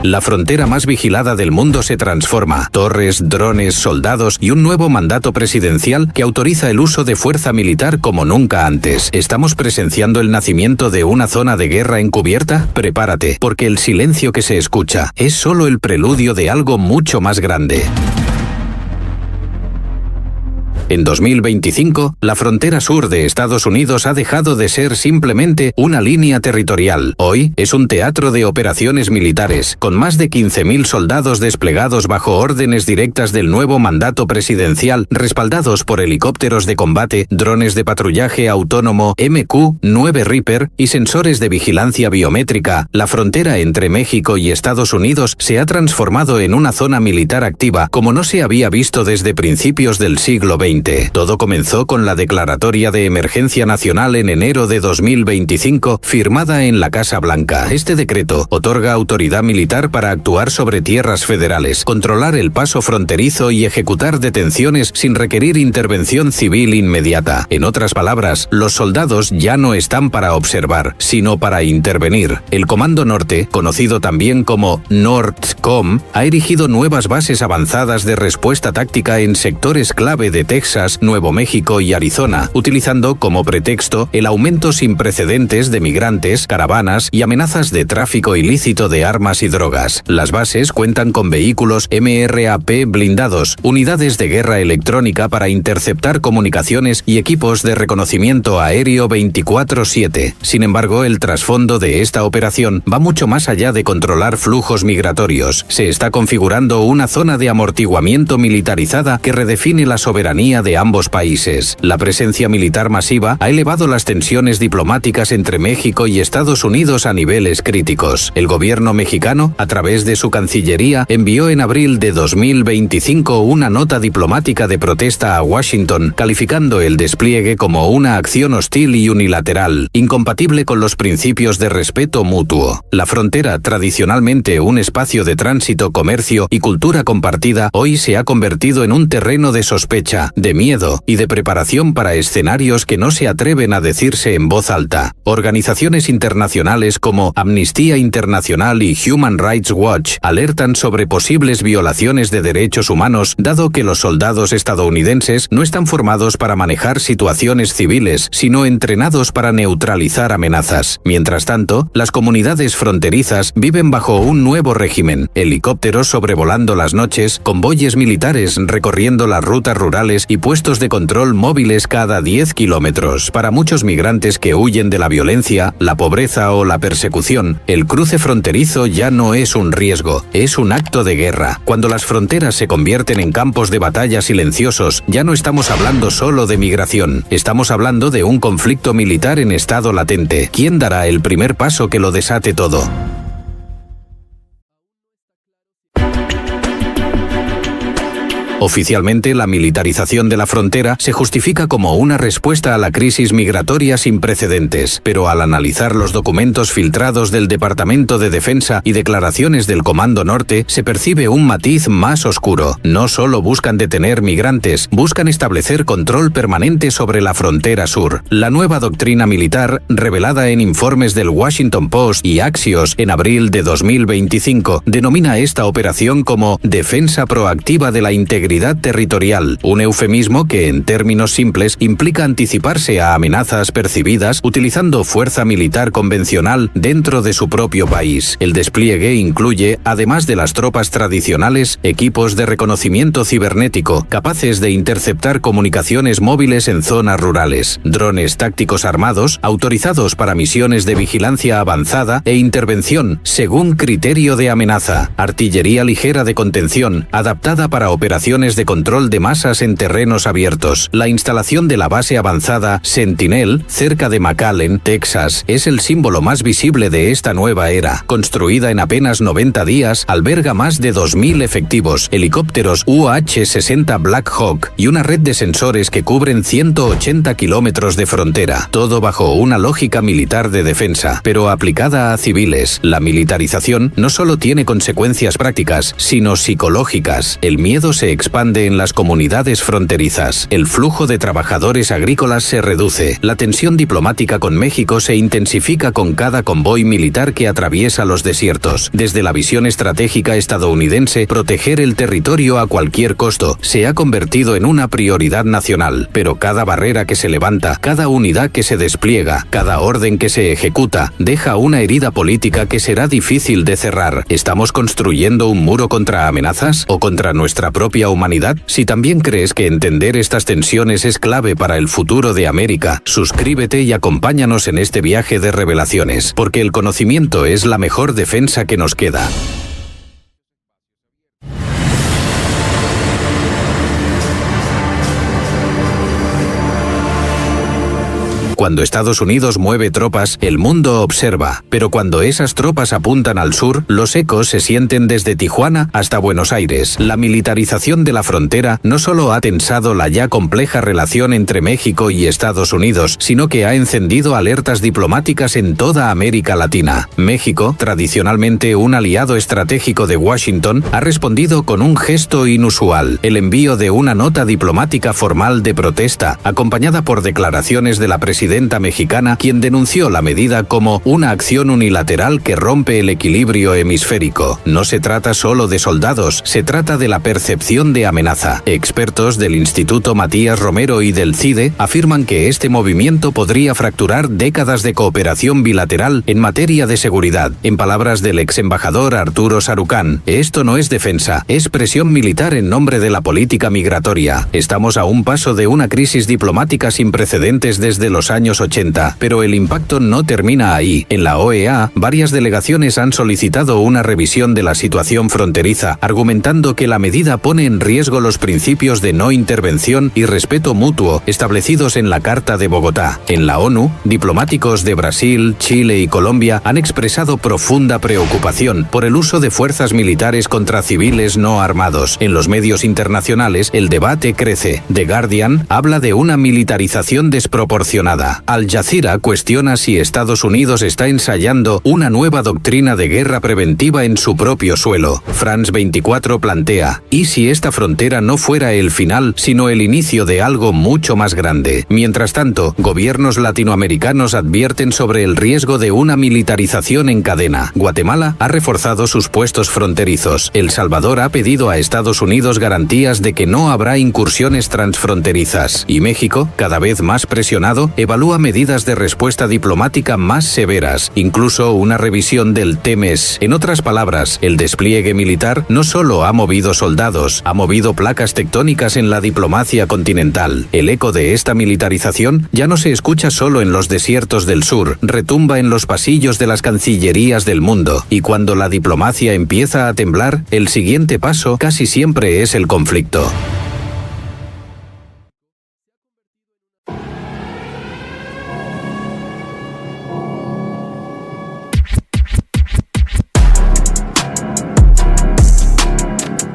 La frontera más vigilada del mundo se transforma. Torres, drones, soldados y un nuevo mandato presidencial que autoriza el uso de fuerza militar como nunca antes. ¿Estamos presenciando el nacimiento de una zona de guerra encubierta? Prepárate, porque el silencio que se escucha es solo el preludio de algo mucho más grande. En 2025, la frontera sur de Estados Unidos ha dejado de ser simplemente una línea territorial. Hoy es un teatro de operaciones militares, con más de 15.000 soldados desplegados bajo órdenes directas del nuevo mandato presidencial, respaldados por helicópteros de combate, drones de patrullaje autónomo MQ-9 Reaper y sensores de vigilancia biométrica. La frontera entre México y Estados Unidos se ha transformado en una zona militar activa como no se había visto desde principios del siglo XX. Todo comenzó con la declaratoria de emergencia nacional en enero de 2025, firmada en la Casa Blanca. Este decreto otorga autoridad militar para actuar sobre tierras federales, controlar el paso fronterizo y ejecutar detenciones sin requerir intervención civil inmediata. En otras palabras, los soldados ya no están para observar, sino para intervenir. El Comando Norte, conocido también como NORTCOM, ha erigido nuevas bases avanzadas de respuesta táctica en sectores clave de Texas, Nuevo México y Arizona, utilizando como pretexto el aumento sin precedentes de migrantes, caravanas y amenazas de tráfico ilícito de armas y drogas. Las bases cuentan con vehículos MRAP blindados, unidades de guerra electrónica para interceptar comunicaciones y equipos de reconocimiento aéreo 24/7. Sin embargo, el trasfondo de esta operación va mucho más allá de controlar flujos migratorios. Se está configurando una zona de amortiguamiento militarizada que redefine la soberanía de ambos países. La presencia militar masiva ha elevado las tensiones diplomáticas entre México y Estados Unidos a niveles críticos. El gobierno mexicano, a través de su Cancillería, envió en abril de 2025 una nota diplomática de protesta a Washington, calificando el despliegue como una acción hostil y unilateral, incompatible con los principios de respeto mutuo. La frontera, tradicionalmente un espacio de tránsito, comercio y cultura compartida, hoy se ha convertido en un terreno de sospecha, de miedo y de preparación para escenarios que no se atreven a decirse en voz alta. Organizaciones internacionales como Amnistía Internacional y Human Rights Watch alertan sobre posibles violaciones de derechos humanos, dado que los soldados estadounidenses no están formados para manejar situaciones civiles, sino entrenados para neutralizar amenazas. Mientras tanto, las comunidades fronterizas viven bajo un nuevo régimen: helicópteros sobrevolando las noches, convoyes militares recorriendo las rutas rurales y puestos de control móviles cada 10 kilómetros. Para muchos migrantes que huyen de la violencia, la pobreza o la persecución, el cruce fronterizo ya no es un riesgo, es un acto de guerra. Cuando las fronteras se convierten en campos de batalla silenciosos, ya no estamos hablando solo de migración, estamos hablando de un conflicto militar en estado latente. ¿Quién dará el primer paso que lo desate todo? Oficialmente, la militarización de la frontera se justifica como una respuesta a la crisis migratoria sin precedentes, pero al analizar los documentos filtrados del Departamento de Defensa y declaraciones del Comando Norte, se percibe un matiz más oscuro. No solo buscan detener migrantes, buscan establecer control permanente sobre la frontera sur. La nueva doctrina militar, revelada en informes del Washington Post y Axios en abril de 2025, denomina esta operación como defensa proactiva de la integridad territorial, un eufemismo que en términos simples implica anticiparse a amenazas percibidas utilizando fuerza militar convencional dentro de su propio país. El despliegue incluye, además de las tropas tradicionales, equipos de reconocimiento cibernético capaces de interceptar comunicaciones móviles en zonas rurales, drones tácticos armados autorizados para misiones de vigilancia avanzada e intervención según criterio de amenaza, artillería ligera de contención adaptada para operaciones de control de masas en terrenos abiertos. La instalación de la base avanzada Sentinel, cerca de McAllen, Texas, es el símbolo más visible de esta nueva era. Construida en apenas 90 días, alberga más de 2.000 efectivos, helicópteros UH-60 Black Hawk y una red de sensores que cubren 180 kilómetros de frontera, todo bajo una lógica militar de defensa, pero aplicada a civiles. La militarización no solo tiene consecuencias prácticas, sino psicológicas. El miedo se expresa expande en las comunidades fronterizas. El flujo de trabajadores agrícolas se reduce. La tensión diplomática con México se intensifica con cada convoy militar que atraviesa los desiertos. Desde la visión estratégica estadounidense, proteger el territorio a cualquier costo se ha convertido en una prioridad nacional. Pero cada barrera que se levanta, cada unidad que se despliega, cada orden que se ejecuta, deja una herida política que será difícil de cerrar. ¿Estamos construyendo un muro contra amenazas o contra nuestra propia humanidad? Si también crees que entender estas tensiones es clave para el futuro de América, suscríbete y acompáñanos en este viaje de revelaciones, porque el conocimiento es la mejor defensa que nos queda. Cuando Estados Unidos mueve tropas, el mundo observa, pero cuando esas tropas apuntan al sur, los ecos se sienten desde Tijuana hasta Buenos Aires. La militarización de la frontera no solo ha tensado la ya compleja relación entre México y Estados Unidos, sino que ha encendido alertas diplomáticas en toda América Latina. México, tradicionalmente un aliado estratégico de Washington, ha respondido con un gesto inusual: el envío de una nota diplomática formal de protesta, acompañada por declaraciones de la presidenta mexicana, quien denunció la medida como una acción unilateral que rompe el equilibrio hemisférico. No se trata solo de soldados, se trata de la percepción de amenaza. Expertos del Instituto Matías Romero y del CIDE afirman que este movimiento podría fracturar décadas de cooperación bilateral en materia de seguridad. En palabras del ex embajador Arturo Sarucán, esto no es defensa, es presión militar en nombre de la política migratoria. Estamos a un paso de una crisis diplomática sin precedentes desde los años 80, pero el impacto no termina ahí. En la OEA, varias delegaciones han solicitado una revisión de la situación fronteriza, argumentando que la medida pone en riesgo los principios de no intervención y respeto mutuo establecidos en la Carta de Bogotá. En la ONU, diplomáticos de Brasil, Chile y Colombia han expresado profunda preocupación por el uso de fuerzas militares contra civiles no armados. En los medios internacionales, el debate crece. The Guardian habla de una militarización desproporcionada. Al Jazeera cuestiona si Estados Unidos está ensayando una nueva doctrina de guerra preventiva en su propio suelo. France 24 plantea: ¿y si esta frontera no fuera el final, sino el inicio de algo mucho más grande? Mientras tanto, gobiernos latinoamericanos advierten sobre el riesgo de una militarización en cadena. Guatemala ha reforzado sus puestos fronterizos. El Salvador ha pedido a Estados Unidos garantías de que no habrá incursiones transfronterizas. Y México, cada vez más presionado, evalúa medidas de respuesta diplomática más severas, incluso una revisión del TEMES. En otras palabras, el despliegue militar no solo ha movido soldados, ha movido placas tectónicas en la diplomacia continental. El eco de esta militarización ya no se escucha solo en los desiertos del sur, retumba en los pasillos de las cancillerías del mundo, y cuando la diplomacia empieza a temblar, el siguiente paso casi siempre es el conflicto.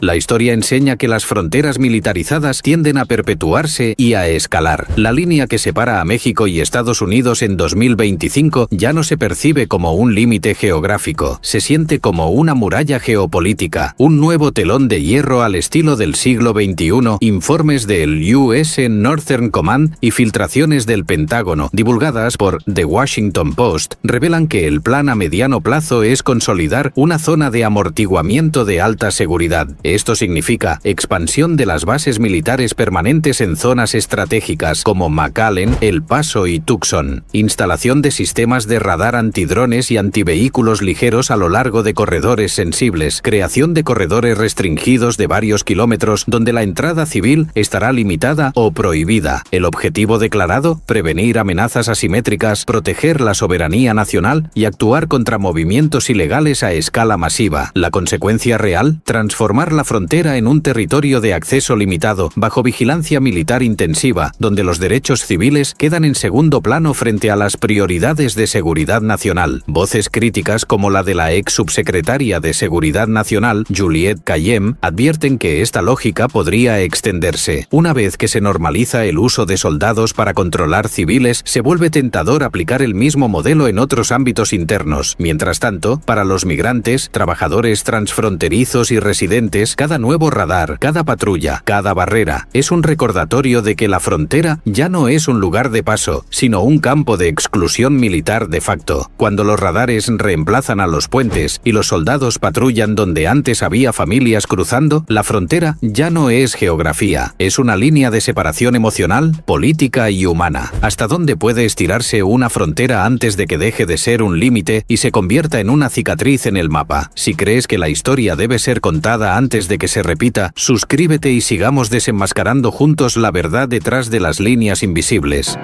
La historia enseña que las fronteras militarizadas tienden a perpetuarse y a escalar. La línea que separa a México y Estados Unidos en 2025 ya no se percibe como un límite geográfico, se siente como una muralla geopolítica, un nuevo telón de hierro al estilo del siglo XXI. Informes del US Northern Command y filtraciones del Pentágono, divulgadas por The Washington Post, revelan que el plan a mediano plazo es consolidar una zona de amortiguamiento de alta seguridad. Esto significa expansión de las bases militares permanentes en zonas estratégicas como McAllen, El Paso y Tucson, instalación de sistemas de radar antidrones y antivehículos ligeros a lo largo de corredores sensibles, creación de corredores restringidos de varios kilómetros donde la entrada civil estará limitada o prohibida. El objetivo declarado: prevenir amenazas asimétricas, proteger la soberanía nacional y actuar contra movimientos ilegales a escala masiva. La consecuencia real: transformar la frontera en un territorio de acceso limitado, bajo vigilancia militar intensiva, donde los derechos civiles quedan en segundo plano frente a las prioridades de seguridad nacional. Voces críticas como la de la ex subsecretaria de Seguridad Nacional, Juliette Kayyem, advierten que esta lógica podría extenderse. Una vez que se normaliza el uso de soldados para controlar civiles, se vuelve tentador aplicar el mismo modelo en otros ámbitos internos. Mientras tanto, para los migrantes, trabajadores transfronterizos y residentes, drones, cada nuevo radar, cada patrulla, cada barrera, es un recordatorio de que la frontera ya no es un lugar de paso, sino un campo de exclusión militar de facto. Cuando los radares reemplazan a los puentes y los soldados patrullan donde antes había familias cruzando, la frontera ya no es geografía, es una línea de separación emocional, política y humana. ¿Hasta dónde puede estirarse una frontera antes de que deje de ser un límite y se convierta en una cicatriz en el mapa? Si crees que la historia debe ser contada antes de que se repita, suscríbete y sigamos desenmascarando juntos la verdad detrás de las líneas invisibles.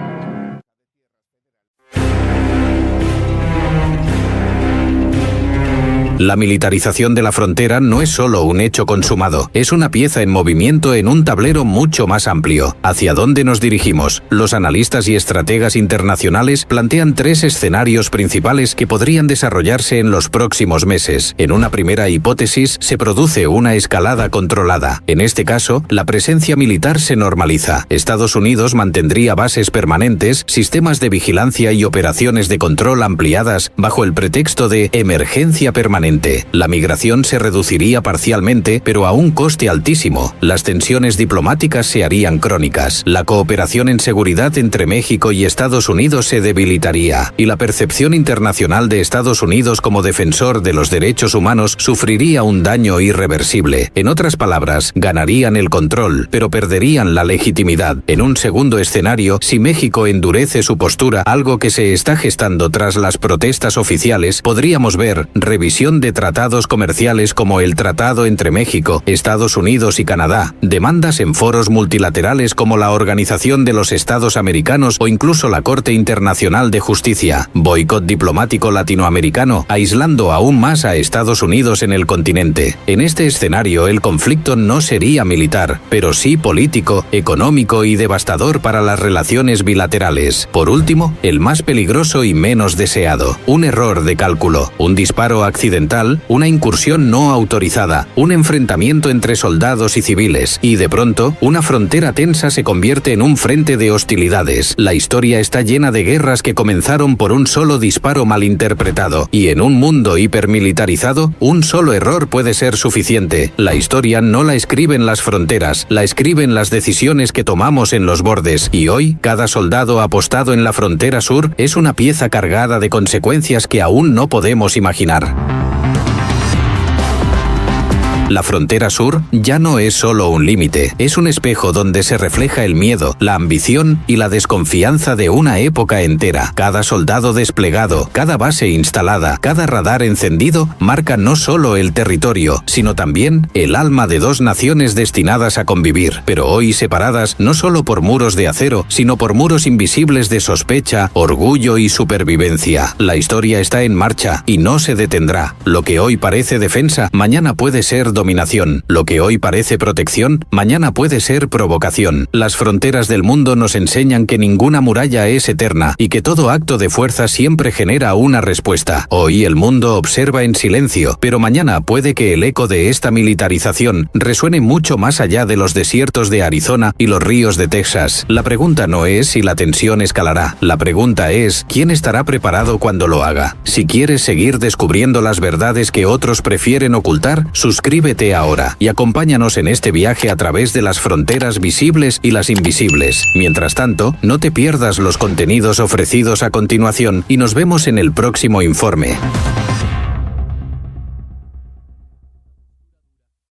La militarización de la frontera no es solo un hecho consumado, es una pieza en movimiento en un tablero mucho más amplio. ¿Hacia dónde nos dirigimos? Los analistas y estrategas internacionales plantean 3 escenarios principales que podrían desarrollarse en los próximos meses. En una primera hipótesis, se produce una escalada controlada. En este caso, la presencia militar se normaliza. Estados Unidos mantendría bases permanentes, sistemas de vigilancia y operaciones de control ampliadas bajo el pretexto de emergencia permanente. La migración se reduciría parcialmente, pero a un coste altísimo. Las tensiones diplomáticas se harían crónicas. La cooperación en seguridad entre México y Estados Unidos se debilitaría, y la percepción internacional de Estados Unidos como defensor de los derechos humanos sufriría un daño irreversible. En otras palabras, ganarían el control, pero perderían la legitimidad. En un segundo escenario, si México endurece su postura, algo que se está gestando tras las protestas oficiales, podríamos ver revisión de tratados comerciales como el tratado entre México, Estados Unidos y Canadá, demandas en foros multilaterales como la Organización de los Estados Americanos o incluso la Corte Internacional de Justicia, boicot diplomático latinoamericano, aislando aún más a Estados Unidos en el continente. En este escenario, el conflicto no sería militar, pero sí político, económico y devastador para las relaciones bilaterales. Por último, el más peligroso y menos deseado, un error de cálculo, un disparo accidental, una incursión no autorizada, un enfrentamiento entre soldados y civiles, y de pronto, una frontera tensa se convierte en un frente de hostilidades. La historia está llena de guerras que comenzaron por un solo disparo malinterpretado, y en un mundo hipermilitarizado, un solo error puede ser suficiente. La historia no la escriben las fronteras, la escriben las decisiones que tomamos en los bordes, y hoy, cada soldado apostado en la frontera sur es una pieza cargada de consecuencias que aún no podemos imaginar. La frontera sur ya no es solo un límite, es un espejo donde se refleja el miedo, la ambición y la desconfianza de una época entera. Cada soldado desplegado, cada base instalada, cada radar encendido marca no solo el territorio, sino también el alma de 2 naciones destinadas a convivir, pero hoy separadas no solo por muros de acero, sino por muros invisibles de sospecha, orgullo y supervivencia. La historia está en marcha y no se detendrá. Lo que hoy parece defensa, mañana puede ser dominación. Lo que hoy parece protección, mañana puede ser provocación. Las fronteras del mundo nos enseñan que ninguna muralla es eterna y que todo acto de fuerza siempre genera una respuesta. Hoy el mundo observa en silencio, pero mañana puede que el eco de esta militarización resuene mucho más allá de los desiertos de Arizona y los ríos de Texas. La pregunta no es si la tensión escalará, la pregunta es ¿quién estará preparado cuando lo haga? Si quieres seguir descubriendo las verdades que otros prefieren ocultar, suscríbete ahora y acompáñanos en este viaje a través de las fronteras visibles y las invisibles. Mientras tanto, no te pierdas los contenidos ofrecidos a continuación y nos vemos en el próximo informe.